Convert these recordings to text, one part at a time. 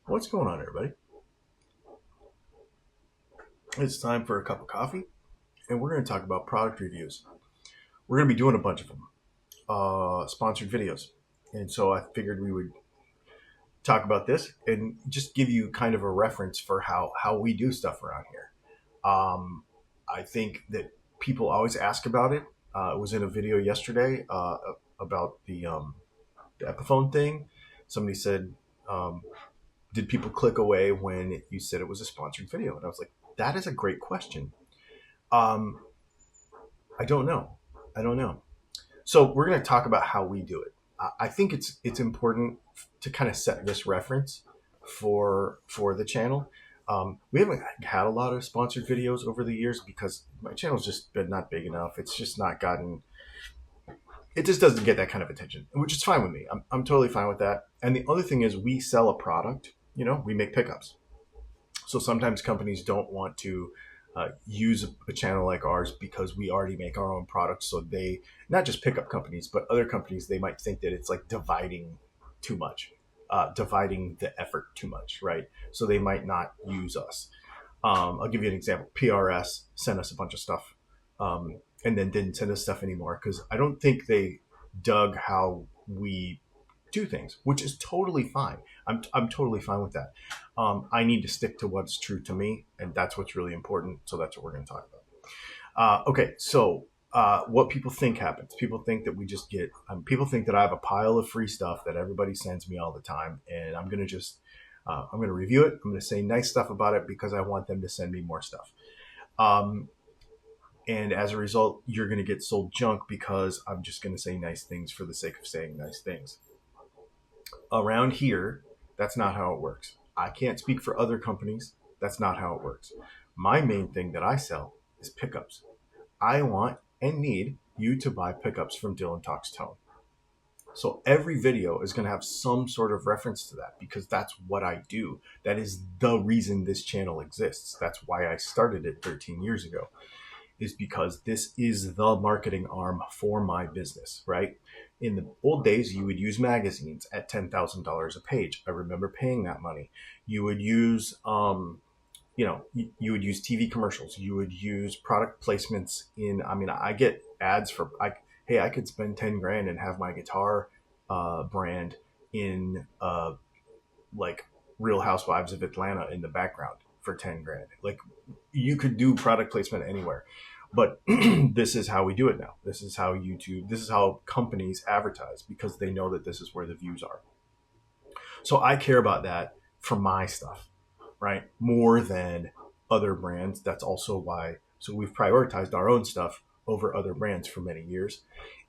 What's going on, everybody? It's time for a cup of coffee, and we're going to talk about product reviews. We're going to be doing a bunch of them, sponsored videos. And so I figured we would talk about this and just give you kind of a reference for how we do stuff around here. I think that people always ask about it. It was in a video yesterday about the Epiphone thing. Somebody said, did people click away when you said it was a sponsored video? And I was like, that is a great question. Um, I don't know. I don't know. So we're going to talk about how we do it. I think it's important to kind of set this reference for the channel. We haven't had a lot of sponsored videos over the years because my channel's just been not big enough. It's just not gotten. It just doesn't get that kind of attention, which is fine with me. I'm totally fine with that. And the other thing is, we sell a product. We make pickups. So sometimes companies don't want to use a channel like ours because we already make our own products. So they, not just pickup companies, but other companies, they might think that it's like dividing too much, dividing the effort too much, right? So they might not use us. I'll give you an example. PRS sent us a bunch of stuff and then didn't send us stuff anymore because I don't think they dug how we do things, which is totally fine. I'm totally fine with that. I need to stick to what's true to me, and that's what's really important. So that's what we're going to talk about. Okay, so what people think happens. People think that we just get. People think that I have a pile of free stuff that everybody sends me all the time, and I'm going to just. I'm going to review it. I'm going to say nice stuff about it because I want them to send me more stuff. And as a result, you're going to get sold junk because I'm just going to say nice things for the sake of saying nice things. Around here, that's not how it works. I can't speak for other companies. That's not how it works. My main thing that I sell is pickups. I want and need you to buy pickups from DylanTalksTone. So every video is going to have some sort of reference to that because that's what I do. That is the reason this channel exists. That's why I started it 13 years ago, is because this is the marketing arm for my business, right? In the old days, you would use magazines at $10,000 a page. I remember paying that money. You would use, you would use TV commercials. You would use product placements I get ads for, hey, I could spend 10 grand and have my guitar brand in like Real Housewives of Atlanta in the background for 10 grand. Like, you could do product placement anywhere. But this is how we do it now. This is how this is how companies advertise because they know that this is where the views are. So I care about that for my stuff, right? More than other brands. That's also why. So we've prioritized our own stuff over other brands for many years.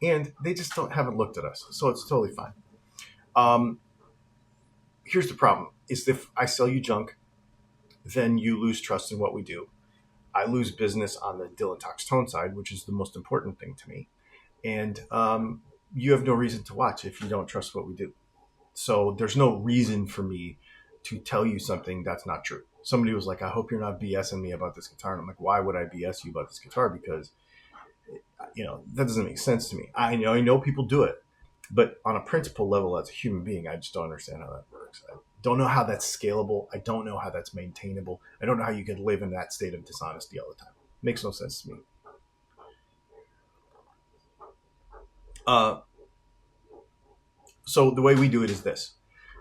And they just haven't looked at us. So it's totally fine. Here's the problem is if I sell you junk, then you lose trust in what we do. I lose business on the DylanTalksTone side, which is the most important thing to me. And you have no reason to watch if you don't trust what we do. So there's no reason for me to tell you something that's not true. Somebody was like, I hope you're not BSing me about this guitar. And I'm like, why would I BS you about this guitar? Because, that doesn't make sense to me. I know people do it. But on a principle level, as a human being, I just don't understand how that works. I don't know how that's scalable. I don't know how that's maintainable. I don't know how you can live in that state of dishonesty all the time. It makes no sense to me. So the way we do it is this.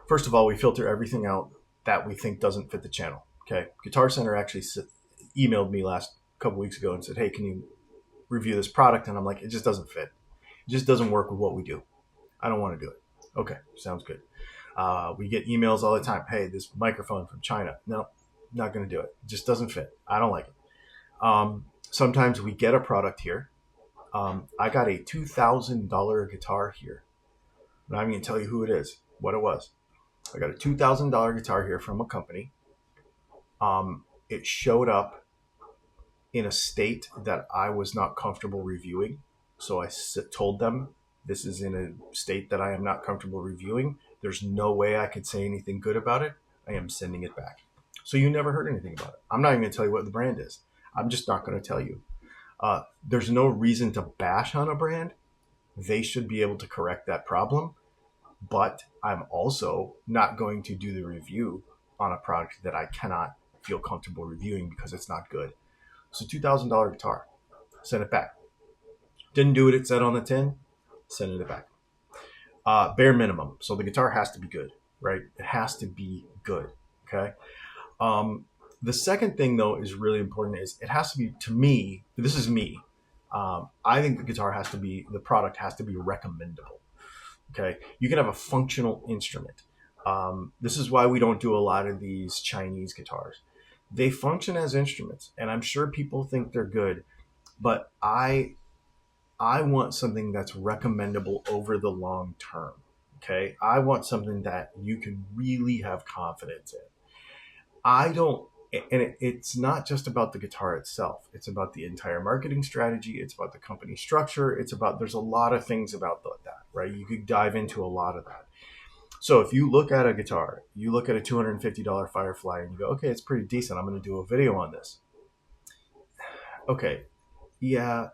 First of all, we filter everything out that we think doesn't fit the channel. Okay. Guitar Center actually emailed me last couple weeks ago and said, hey, can you review this product? And I'm like, it just doesn't fit. It just doesn't work with what we do. I don't want to do it. Okay, sounds good. We get emails all the time. Hey, this microphone from China. No, not going to do it. It just doesn't fit. I don't like it. Sometimes we get a product here. I got a $2,000 guitar here. I'm not even going to tell you who it is, what it was. I got a $2,000 guitar here from a company. It showed up in a state that I was not comfortable reviewing. So I told them, this is in a state that I am not comfortable reviewing. There's no way I could say anything good about it. I am sending it back. So you never heard anything about it. I'm not even going to tell you what the brand is. I'm just not going to tell you. There's no reason to bash on a brand. They should be able to correct that problem. But I'm also not going to do the review on a product that I cannot feel comfortable reviewing because it's not good. So $2,000 guitar, send it back. Didn't do what it said on the tin, send it back. Bare minimum. So the guitar has to be good, right? It has to be good. Okay. The second thing though is really important is it has to be, to me, this is me. I think the product has to be recommendable. Okay. You can have a functional instrument. This is why we don't do a lot of these Chinese guitars. They function as instruments, and I'm sure people think they're good, but I want something that's recommendable over the long term. Okay. I want something that you can really have confidence in. It's not just about the guitar itself. It's about the entire marketing strategy. It's about the company structure. There's a lot of things about that, right? You could dive into a lot of that. So if you look at a guitar, you look at a $250 Firefly and you go, okay, it's pretty decent. I'm going to do a video on this. Okay. Yeah.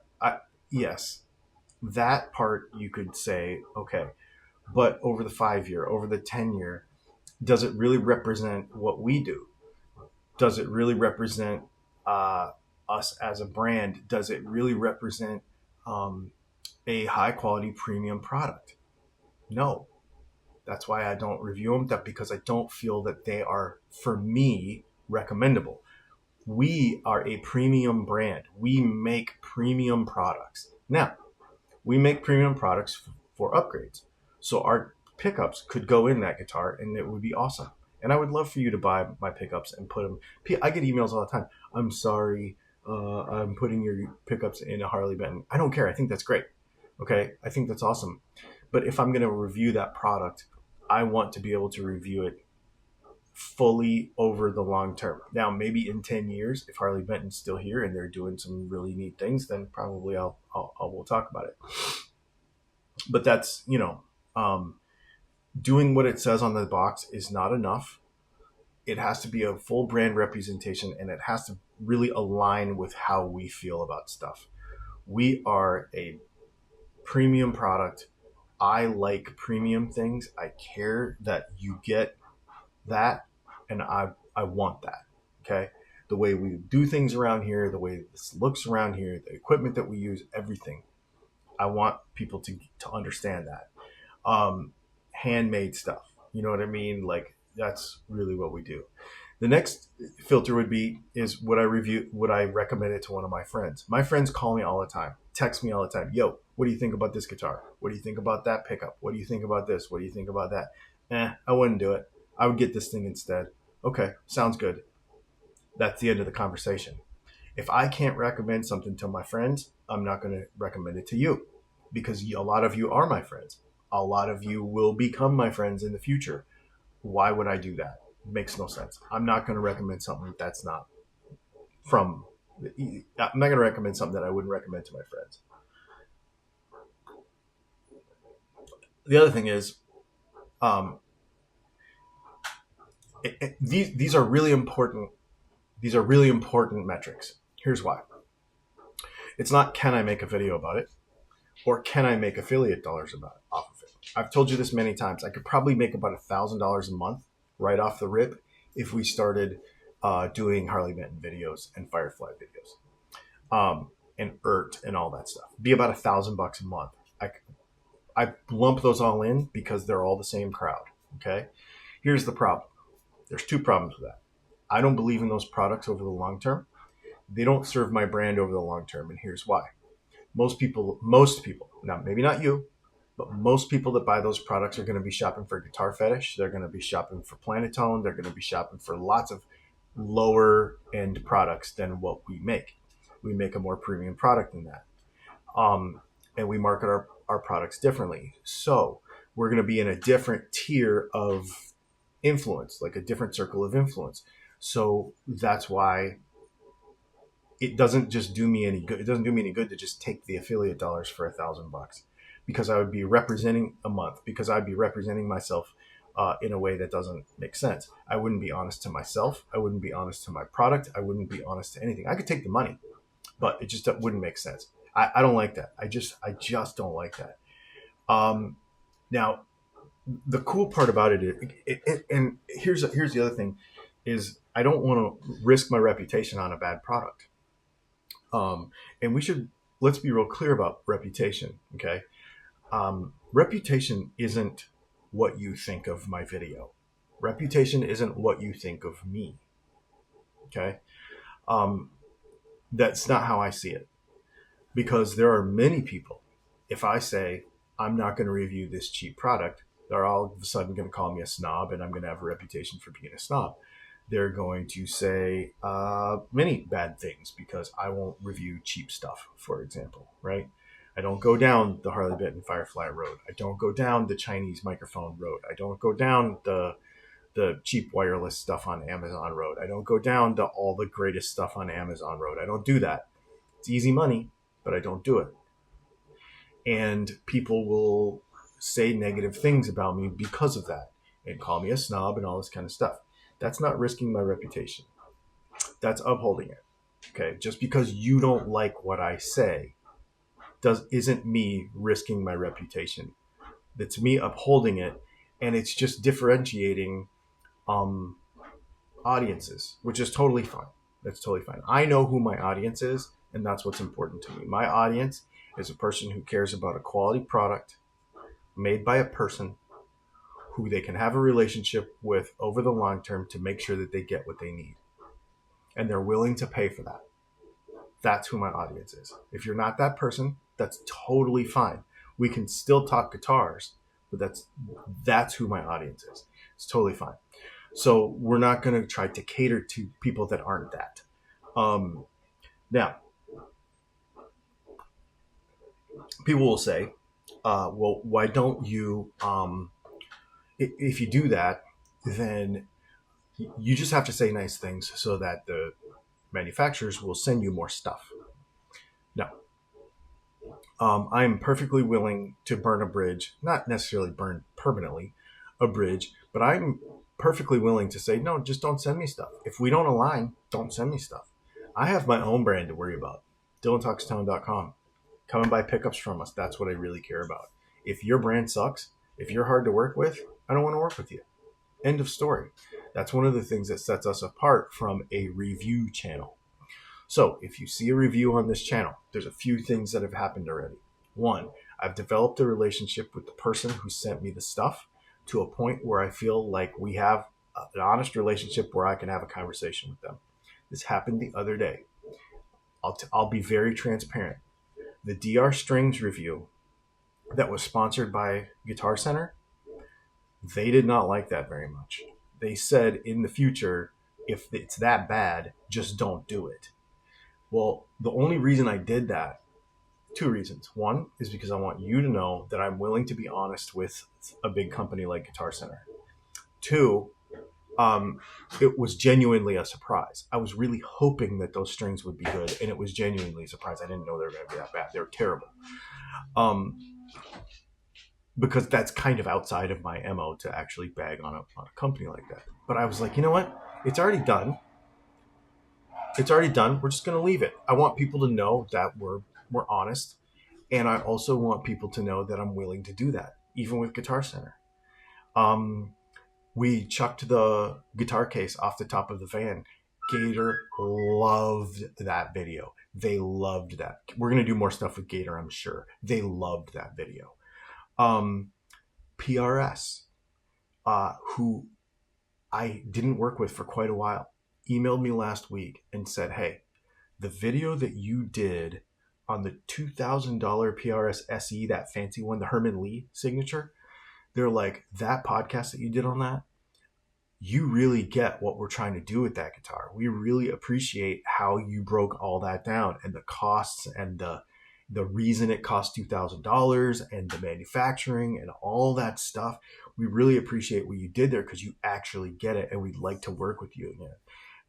Yes. That part you could say, okay, but over the 5-year, over the 10-year, does it really represent what we do? Does it really represent us as a brand? Does it really represent a high quality premium product? No. That's why I don't review them, because I don't feel that they are, for me, recommendable. We are a premium brand. We make premium products. Now, we make premium products for upgrades. So our pickups could go in that guitar and it would be awesome. And I would love for you to buy my pickups and put them. I get emails all the time. I'm sorry, I'm putting your pickups in a Harley Benton. I don't care. I think that's great. Okay. I think that's awesome. But if I'm going to review that product, I want to be able to review it fully over the long term. Now, maybe in 10 years, if Harley Benton's still here and they're doing some really neat things, then probably we'll talk about it. But that's, doing what it says on the box is not enough. It has to be a full brand representation, and it has to really align with how we feel about stuff. We are a premium product. I like premium things. I care that you get that, and I want that. Okay. The way we do things around here, the way this looks around here, the equipment that we use, everything. I want people to understand that. Handmade stuff. You know what I mean? Like, that's really what we do. The next filter is would I recommend it to one of my friends? My friends call me all the time, text me all the time. Yo, what do you think about this guitar? What do you think about that pickup? What do you think about this? What do you think about that? I wouldn't do it. I would get this thing instead. Okay, sounds good. That's the end of the conversation. If I can't recommend something to my friends, I'm not going to recommend it to you, because a lot of you are my friends. A lot of you will become my friends in the future. Why would I do that? It makes no sense. I'm not going to recommend something that's not from. I'm not going to recommend something that I wouldn't recommend to my friends. The other thing is, these are really important. These are really important metrics. Here's why. It's not, can I make a video about it, or can I make affiliate dollars off of it? I've told you this many times. I could probably make about $1,000 a month right off the rip if we started doing Harley Benton videos and Firefly videos, and ERT and all that stuff. Be about $1,000 a month. I lump those all in because they're all the same crowd. Okay. Here's the problem. There's two problems with that. I don't believe in those products over the long term. They don't serve my brand over the long term. And here's why. Most people, now maybe not you, but most people that buy those products are going to be shopping for Guitar Fetish. They're going to be shopping for Planetone. They're going to be shopping for lots of lower end products than what we make. We make a more premium product than that. And we market our products differently. So we're going to be in a different tier of influence, like a different circle of influence. So that's why it doesn't just do me any good. It doesn't do me any good to just take the affiliate dollars for $1,000, because I would be representing a month, because I'd be representing myself in a way that doesn't make sense. I wouldn't be honest to myself. I wouldn't be honest to my product. I wouldn't be honest to anything. I could take the money, but it just wouldn't make sense. I don't like that. I just don't like that. Now, the cool part about it is, and here's the other thing. is I don't want to risk my reputation on a bad product. And let's be real clear about reputation. Okay. Reputation isn't what you think of my video. Reputation isn't what you think of me. Okay. Um, that's not how I see it, because there are many people. If I say I'm not going to review this cheap product, they're all of a sudden going to call me a snob, and I'm going to have a reputation for being a snob. They're going to say many bad things because I won't review cheap stuff, for example, right? I don't go down the Harley Benton Firefly road. I don't go down the Chinese microphone road. I don't go down the cheap wireless stuff on Amazon road. I don't go down the all the greatest stuff on Amazon road. I don't do that. It's easy money, but I don't do it. And people will say negative things about me because of that and call me a snob and all this kind of stuff. That's not risking my reputation. That's upholding it. Okay. Just because you don't like what I say isn't me risking my reputation. That's me upholding it. And it's just differentiating audiences, which is totally fine. That's totally fine. I know who my audience is, and that's what's important to me. My audience is a person who cares about a quality product made by a person who they can have a relationship with over the long term to make sure that they get what they need. And they're willing to pay for that. That's who my audience is. If you're not that person, that's totally fine. We can still talk guitars, but that's who my audience is. It's totally fine. So we're not going to try to cater to people that aren't that. Now, people will say, well, why don't you, if you do that, then you just have to say nice things so that the manufacturers will send you more stuff. No. I'm perfectly willing to burn a bridge, not necessarily burn permanently a bridge, but I'm perfectly willing to say, no, just don't send me stuff. If we don't align, don't send me stuff. I have my own brand to worry about. DylanTalksTone.com. Come and buy pickups from us. That's what I really care about. If your brand sucks, if you're hard to work with, I don't want to work with you. End of story. That's one of the things that sets us apart from a review channel. So if you see a review on this channel, there's a few things that have happened already. One, I've developed a relationship with the person who sent me the stuff to a point where I feel like we have an honest relationship where I can have a conversation with them. This happened the other day. I'll be very transparent. The DR Strings review that was sponsored by Guitar Center, they did not like that very much. They said in the future, if it's that bad, just don't do it. Well, the only reason I did that, two reasons. One is because I want you to know that I'm willing to be honest with a big company like Guitar Center. Two, it was genuinely a surprise. I was really hoping that those strings would be good, and it was genuinely a surprise. I didn't know they were going to be that bad. They were terrible. Because that's kind of outside of my MO to actually bag on a company like that. But I was like, you know what? It's already done. It's already done. We're just going to leave it. I want people to know that we're honest. And I also want people to know that I'm willing to do that, even with Guitar Center. We chucked the guitar case off the top of the van. Gator loved that video. They loved that. We're going to do more stuff with Gator, I'm sure. They loved that video. PRS, who I didn't work with for quite a while, emailed me last week and said, hey, the video that you did on the $2,000 PRS SE, that fancy one, the Herman Lee signature, they're like, that podcast that you did on that, you really get what we're trying to do with that guitar. We really appreciate how you broke all that down and the costs and the reason it cost $2,000 and the manufacturing and all that stuff. We really appreciate what you did there because you actually get it, and we'd like to work with you again.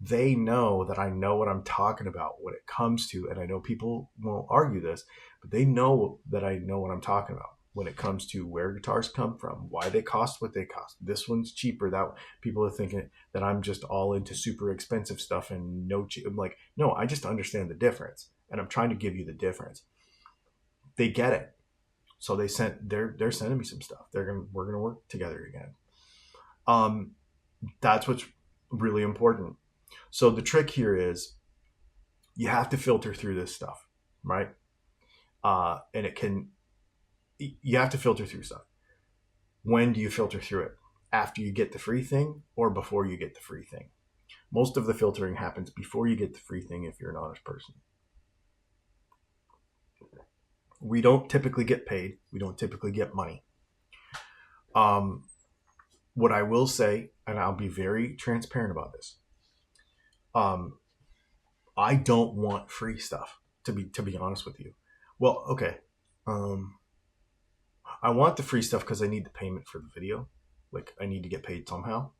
They know that I know what I'm talking about when it comes to, and I know people won't argue this, but they know that I know what I'm talking about when it comes to where guitars come from, why they cost what they cost. This one's cheaper. That people are thinking that I'm just all into super expensive stuff and no cheap. I'm like, no, I just understand the difference, and I'm trying to give you the difference. They get it, so they're sending me some stuff. We're gonna work together again. That's what's Really important. So the trick here is you have to filter through this stuff, right? And you have to filter through stuff. When do you filter through it? After you get the free thing or before you get the free thing? Most of the filtering happens before you get the free thing if you're an honest person. We don't typically get paid. We don't typically get money. What I will say, and I'll be very transparent about this, I don't want free stuff, to be honest with you. Well, okay. I want the free stuff because I need the payment for the video. Like, I need to get paid somehow.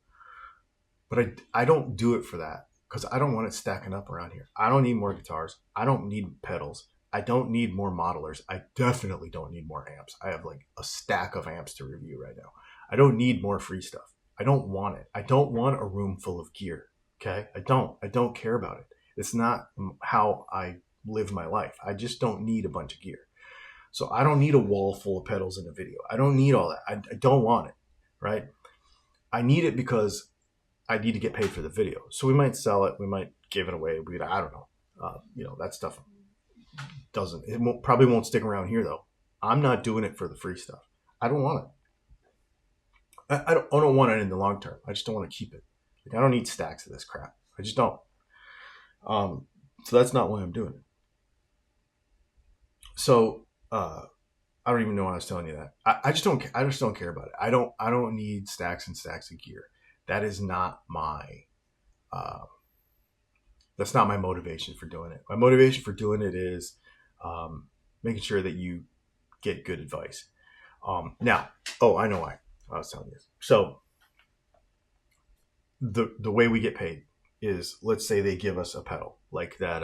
But I don't do it for that because I don't want it stacking up around here. I don't need more guitars. I don't need pedals. I don't need more modelers. I definitely don't need more amps. I have like a stack of amps to review right now. I don't need more free stuff. I don't want it. I don't want a room full of gear. Okay? I don't care about it. It's not how I live my life. I just don't need a bunch of gear. So I don't need a wall full of pedals in a video. I don't need all that. I don't want it, right? I need it because I need to get paid for the video. So we might sell it. We might give it away. I don't know. That stuff probably won't stick around here though. I'm not doing it for the free stuff. I don't want it. I don't want it in the long term. I just don't want to keep it. Like, I don't need stacks of this crap. I just don't. So that's not why I'm doing it. So I don't even know why I was telling you that. I just don't care about it. I don't need stacks and stacks of gear. That is not that's not my motivation for doing it. My motivation for doing it is making sure that you get good advice. I know why I was telling you this. So the way we get paid is, let's say they give us a pedal like that.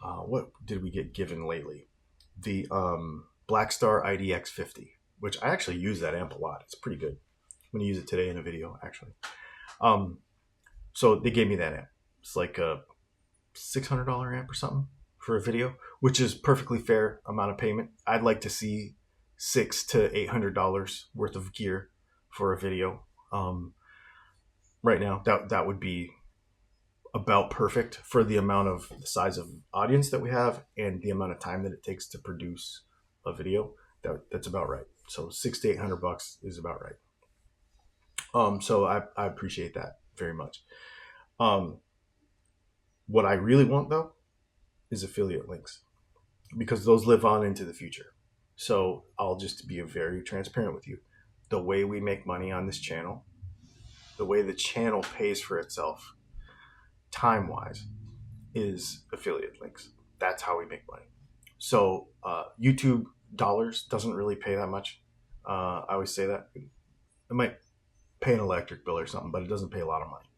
What did we get given lately? The Blackstar IDX 50, which I actually use that amp a lot. It's pretty good. I'm going to use it today in a video, actually. So they gave me that amp. It's like a $600 amp or something for a video, which is perfectly fair amount of payment. I'd like to see $600 to $800 worth of gear for a video. Right now, that would be about perfect for the size of audience that we have and the amount of time that it takes to produce a video. That's about right. So $600 to $800 is about right. So I appreciate that very much. What I really want though is affiliate links, because those live on into the future. So I'll just be very transparent with you. The way we make money on this channel, the way the channel pays for itself time-wise, is affiliate links. That's how we make money. So YouTube dollars doesn't really pay that much. I always say that. It might pay an electric bill or something, but it doesn't pay a lot of money.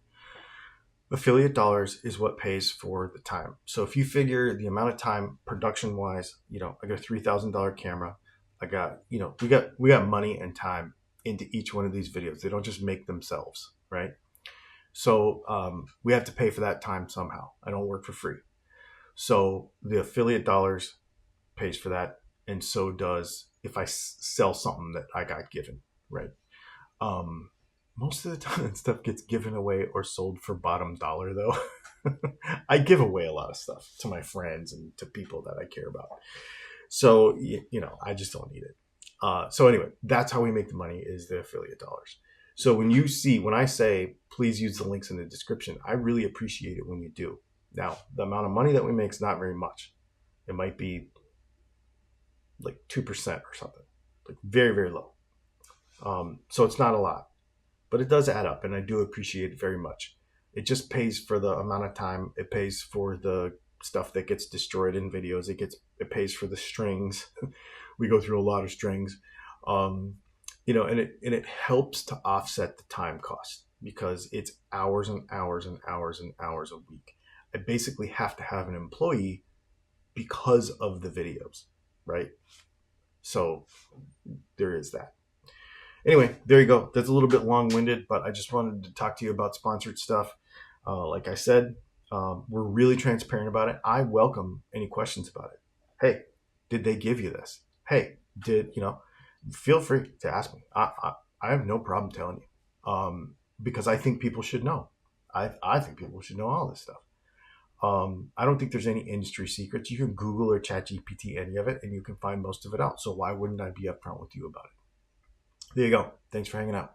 Affiliate dollars is what pays for the time. So if you figure the amount of time production-wise, I got a $3,000 camera. I got, we got money and time into each one of these videos. They don't just make themselves, right? So we have to pay for that time somehow. I don't work for free. So the affiliate dollars pays for that. And so does if I sell something that I got given, right? Most of the time that stuff gets given away or sold for bottom dollar though. I give away a lot of stuff to my friends and to people that I care about. So, I just don't need it. So anyway, that's how we make the money, is the affiliate dollars. So when I say, please use the links in the description, I really appreciate it when you do. Now, the amount of money that we make is not very much. It might be like 2% or something, like very, very low. So it's not a lot, but it does add up, and I do appreciate it very much. It just pays for the amount of time. It pays for the stuff that gets destroyed in videos. It pays for the strings. We go through a lot of strings. And it helps to offset the time cost, because it's hours and hours and hours and hours a week. I basically have to have an employee because of the videos, right? So there is that. Anyway, there you go. That's a little bit long-winded, but I just wanted to talk to you about sponsored stuff. Like I said, we're really transparent about it. I welcome any questions about it. Hey, did they give you this? Hey, feel free to ask me. I have no problem telling you. because I think people should know. I think people should know all this stuff. I don't think there's any industry secrets. You can Google or Chat GPT any of it, and you can find most of it out. So why wouldn't I be upfront with you about it? There you go. Thanks for hanging out.